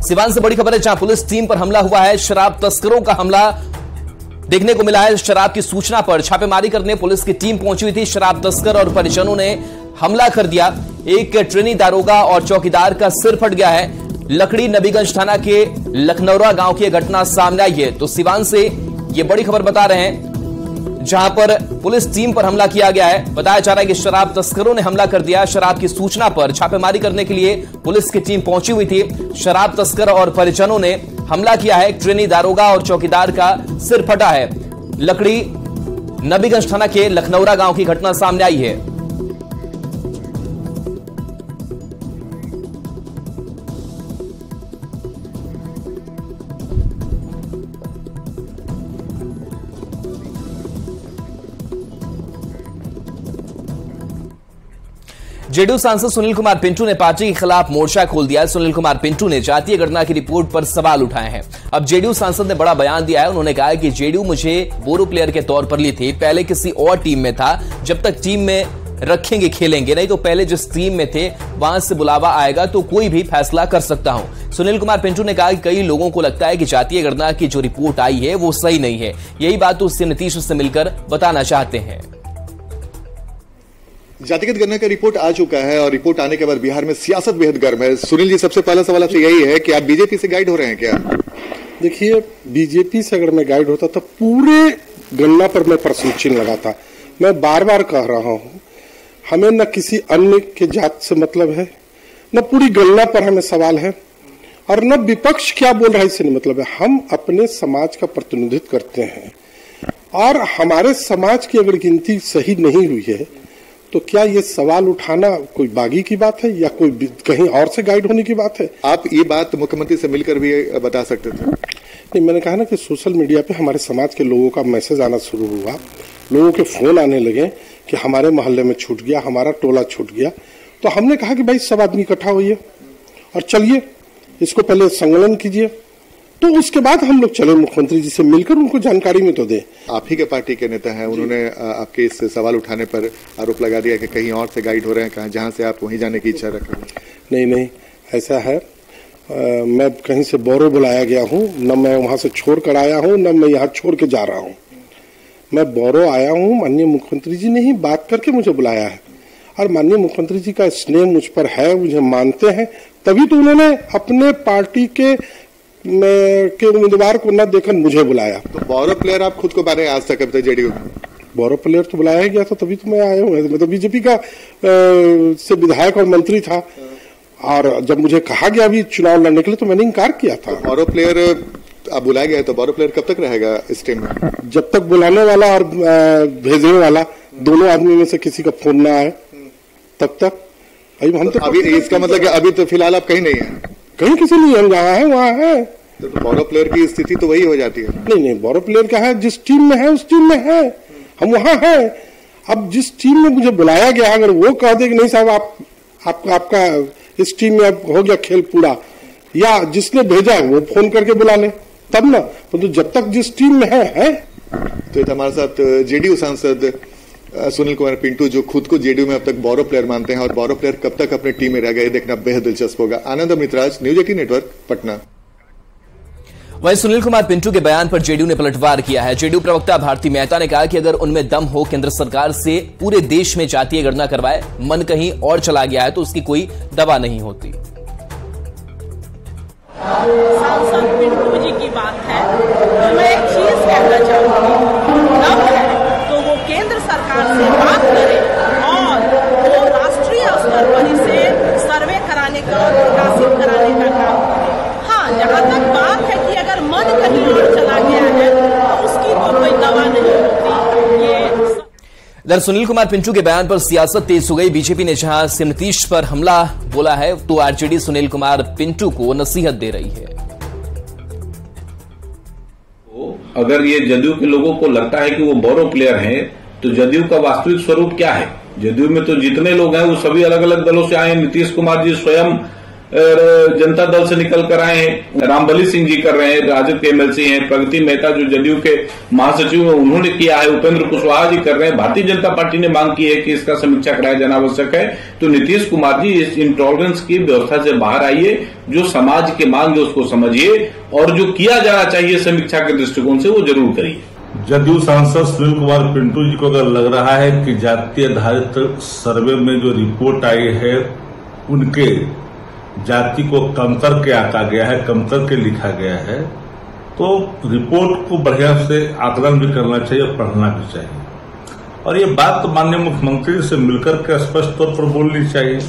सिवान से बड़ी खबर है, जहां पुलिस टीम पर हमला हुआ है। शराब तस्करों का हमला देखने को मिला है। शराब की सूचना पर छापेमारी करने पुलिस की टीम पहुंची हुई थी। शराब तस्कर और परिजनों ने हमला कर दिया। एक ट्रेनी दारोगा और चौकीदार का सिर फट गया है। लकड़ी नबीगंज थाना के लखनौरा गांव की घटना सामने आई है। तो सिवान से ये बड़ी खबर बता रहे हैं, जहां पर पुलिस टीम पर हमला किया गया है। बताया जा रहा है कि शराब तस्करों ने हमला कर दिया। शराब की सूचना पर छापेमारी करने के लिए पुलिस की टीम पहुंची हुई थी। शराब तस्कर और परिजनों ने हमला किया है। ट्रेनी दारोगा और चौकीदार का सिर फटा है। लकड़ी नबीगंज थाना के लखनौरा गांव की घटना सामने आई है। जेडीयू सांसद सुनील कुमार पिंटू ने पार्टी के खिलाफ मोर्चा खोल दिया है। सुनील कुमार पिंटू ने जातीय गणना की रिपोर्ट पर सवाल उठाए हैं। अब जेडीयू सांसद ने बड़ा बयान दिया है। उन्होंने कहा है कि जेडीयू मुझे बोरो प्लेयर के तौर पर ली थी, पहले किसी और टीम में था। जब तक टीम में रखेंगे खेलेंगे, नहीं तो पहले जिस टीम में थे वहां से बुलावा आएगा तो कोई भी फैसला कर सकता हूं। सुनील कुमार पिंटू ने कहा कि कई लोगों को लगता है कि जातीय गणना की जो रिपोर्ट आई है वो सही नहीं है। यही बात तो उससे नीतीश से मिलकर बताना चाहते हैं। जातिगत गणना का रिपोर्ट आ चुका है और रिपोर्ट आने के बाद बिहार में सियासत बेहद गर्म है। सुनील जी, सबसे पहला सवाल आपसे यही है कि आप बीजेपी से गाइड हो रहे हैं क्या? देखिए, बीजेपी से अगर मैं गाइड होता तो पूरे गणना पर मैं प्रश्न चिन्ह लगाता। मैं बार बार कह रहा हूं, हमें न किसी अन्य के जात से मतलब है, न पूरी गणना पर हमें सवाल है, और न विपक्ष क्या बोल रहा है इससे नहीं मतलब है। हम अपने समाज का प्रतिनिधित्व करते हैं और हमारे समाज की अगर गिनती सही नहीं हुई है तो क्या ये सवाल उठाना कोई बागी की बात है या कोई कहीं और से गाइड होने की बात है? आप ये बात मुख्यमंत्री से मिलकर भी बता सकते थे। नहीं, मैंने कहा ना कि सोशल मीडिया पे हमारे समाज के लोगों का मैसेज आना शुरू हुआ, लोगों के फोन आने लगे कि हमारे मोहल्ले में छूट गया, हमारा टोला छूट गया। तो हमने कहा कि भाई सब आदमी इकट्ठा होइए और चलिए इसको पहले संकलन कीजिए। तो उसके बाद हम लोग चले मुख्यमंत्री जी से मिलकर उनको जानकारी में तो दे। आप ही के पार्टी के नेता हैं, उन्होंने आपके इस सवाल उठाने पर आरोप लगा दिया कि कहीं और से गाइड हो रहे हैं, जहां से आप वहीं जाने की इच्छा रख रहे हैं। नहीं, ऐसा है। मैं कहीं से बोरो बुलाया गया हूं, न मैं वहां से छोड़ कर आया हूं, न मैं यहाँ छोड़ के जा रहा हूं। मैं बोरो आया हूं, माननीय मुख्यमंत्री जी ने ही बात करके मुझे बुलाया है और माननीय मुख्यमंत्री जी का स्नेह मुझ पर है, मुझे मानते हैं, तभी तो उन्होंने अपने पार्टी के उम्मीदवार को न देखकर मुझे बुलाया। तो बोरो प्लेयर आप खुद को बारे आज तक अब तक जेडीयू में? बोरो प्लेयर तो बुलाया गया था, तभी तो मैं आया हूँ। मैं तो बीजेपी का से विधायक और मंत्री था और जब मुझे कहा गया अभी चुनाव लड़ने के लिए तो मैंने इनकार किया था। तो बोरो प्लेयर आप बुलाया गया है, तो बोरो प्लेयर कब तक रहेगा इस टीम में? जब तक बुलाने वाला और भेजने वाला दोनों आदमी में से किसी का फोन ना आए तब तक। हम तो अभी इसका मतलब कि अभी तो फिलहाल आप कहीं नहीं है? कहीं किसी नहीं, हम जहाँ है वहाँ है। तो बोरो प्लेयर की स्थिति तो वही हो जाती है। नहीं, बोरो प्लेयर का है, जिस टीम में है उस टीम में है, हम वहाँ है। अब जिस टीम में मुझे बुलाया गया, अगर वो कह दे कि नहीं साहब आपका इस टीम में हो गया खेल पूरा, या जिसने भेजा वो फोन करके बुला ले तब ना। तो जब तक जिस टीम में है। तो हमारे साथ जेडीयू सांसद सुनील कुमार पिंटू, जो खुद को जेडीयू में अब तक बोरो प्लेयर मानते हैं, और बोरो प्लेयर कब तक अपने टीम में रह गए देखना बेहद दिलचस्प होगा। आनंद अमृतराज, न्यूज 18 नेटवर्क, पटना। वहीं सुनील कुमार पिंटू के बयान पर जेडीयू ने पलटवार किया है। जेडीयू प्रवक्ता भारती मेहता ने कहा कि अगर उनमें दम हो केंद्र सरकार से पूरे देश में जातीय गणना करवाए, मन कहीं और चला गया है तो उसकी कोई दवा नहीं होती। सांसद पिंटू जी की बात है तो मैं एक चीज कहना चाहूंगी, दम है तो वो केंद्र सरकार से बात करे और वो राष्ट्रीय स्तर पर इसे सर्वे कराने का और प्रकाशित कराने का काम करे। हाँ, जहाँ तक बात है कि अगर मन कहीं और चला गया है तो उसकी तो कोई दवा नहीं होती। ये इधर सुनील कुमार पिंटू के बयान पर सियासत तेज हो गई। बीजेपी ने जहां नीतीश पर हमला बोला है तो आरजेडी सुनील कुमार पिंटू को नसीहत दे रही है। अगर ये जदयू के लोगों को लगता है कि वो बोरो प्लेयर हैं, तो जदयू का वास्तविक स्वरूप क्या है? जदयू में तो जितने लोग हैं वो सभी अलग अलग दलों से आए। नीतीश कुमार जी स्वयं जनता दल से निकल कर आए हैं, रामबली सिंह जी कर रहे हैं, राजद के एमएलसी हैं, प्रगति मेहता जो जदयू के महासचिव हैं उन्होंने किया है, उपेंद्र कुशवाहा जी कर रहे हैं, भारतीय जनता पार्टी ने मांग की है कि इसका समीक्षा कराया जाना आवश्यक है। तो नीतीश कुमार जी इस इंटॉलरेंस की व्यवस्था से बाहर आइए, जो समाज की मांग है उसको समझिए और जो किया जाना चाहिए समीक्षा के दृष्टिकोण से वो जरूर करिए। जदयू सांसद सुनील कुमार पिंटू जी को अगर लग रहा है कि जाति आधारित सर्वे में जो रिपोर्ट आई है उनके जाति को कम करके आंका गया है, कम करके लिखा गया है, तो रिपोर्ट को बढ़िया से आकलन भी करना चाहिए और पढ़ना भी चाहिए। और ये बात तो माननीय मुख्यमंत्री से मिलकर के स्पष्ट तौर पर बोलनी चाहिए।